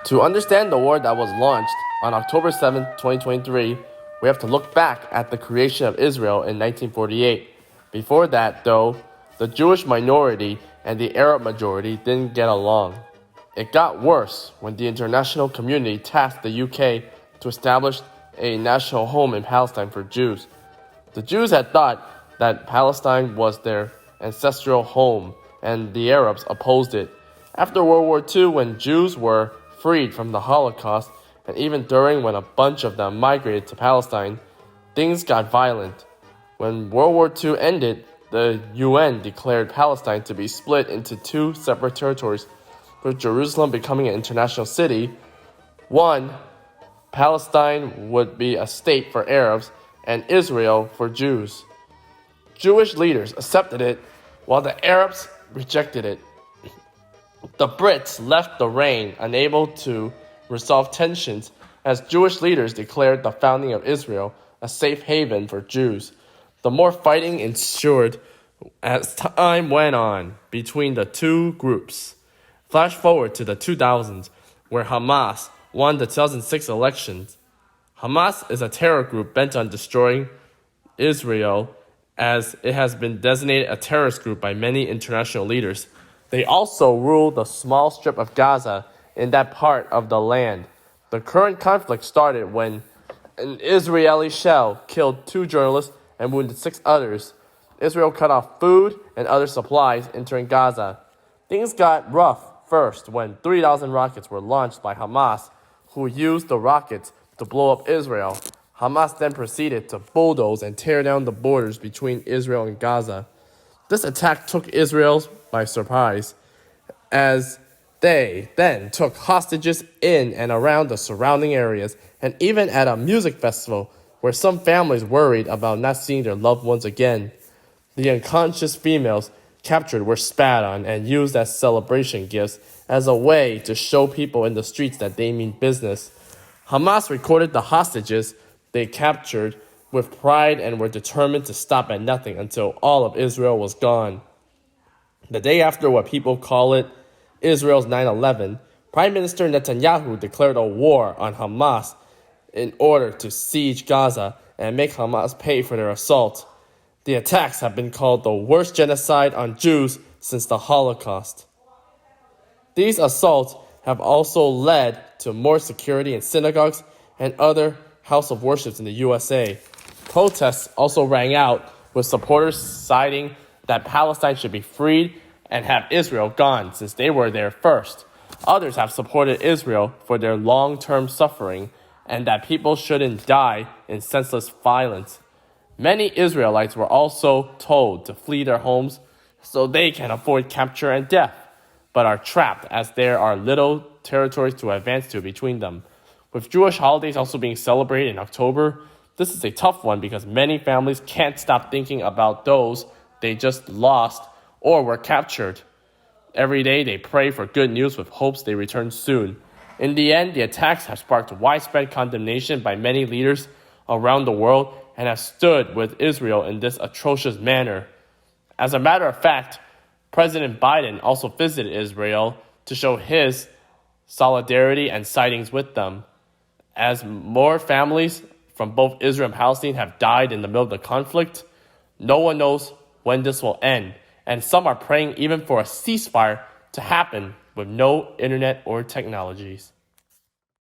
To understand the war that was launched on October 7, 2023, we have to look back at the creation of Israel in 1948. Before that, though, the Jewish minority and the Arab majority didn't get along. It got worse when the international community tasked the UK to establish a national home in Palestine for Jews. The Jews had thought that Palestine was their ancestral home, and the Arabs opposed it. After World War II, when Jews were freed from the Holocaust, and even during when a bunch of them migrated to Palestine, things got violent. When World War II ended, the UN declared Palestine to be split into two separate territories, with Jerusalem becoming an international city. One, Palestine would be a state for Arabs, and Israel for Jews. Jewish leaders accepted it, while the Arabs rejected it. The Brits left the reign, unable to resolve tensions, as Jewish leaders declared the founding of Israel a safe haven for Jews. The more fighting ensued as time went on between the two groups. Flash forward to the 2000s, where Hamas won the 2006 elections. Hamas is a terror group bent on destroying Israel, as it has been designated a terrorist group by many international leaders. They also rule the small strip of Gaza in that part of the land. The current conflict started when an Israeli shell killed 2 journalists and wounded 6 others. Israel cut off food and other supplies entering Gaza. Things got rough first when 3,000 rockets were launched by Hamas, who used the rockets to blow up Israel. Hamas then proceeded to bulldoze and tear down the borders between Israel and Gaza. This attack took Israel by surprise, as they then took hostages in and around the surrounding areas, and even at a music festival where some families worried about not seeing their loved ones again. The unconscious females captured were spat on and used as celebration gifts as a way to show people in the streets that they mean business. Hamas recorded the hostages they captured with pride and were determined to stop at nothing until all of Israel was gone. The day after what people call it Israel's 9/11, Prime Minister Netanyahu declared a war on Hamas in order to siege Gaza and make Hamas pay for their assault. The attacks have been called the worst genocide on Jews since the Holocaust. These assaults have also led to more security in synagogues and other house of worships in the USA. Protests also rang out, with supporters citing that Palestine should be freed and have Israel gone since they were there first. Others have supported Israel for their long-term suffering and that people shouldn't die in senseless violence. Many Israelites were also told to flee their homes so they can avoid capture and death, but are trapped as there are little territories to advance to between them. With Jewish holidays also being celebrated in October, this is a tough one because many families can't stop thinking about those they just lost or were captured. Every day they pray for good news with hopes they return soon. In the end, the attacks have sparked widespread condemnation by many leaders around the world and have stood with Israel in this atrocious manner. As a matter of fact, President Biden also visited Israel to show his solidarity and sidings with them. As more families from both Israel and Palestine have died in the middle of the conflict, no one knows when this will end, and some are praying even for a ceasefire to happen with no internet or technologies.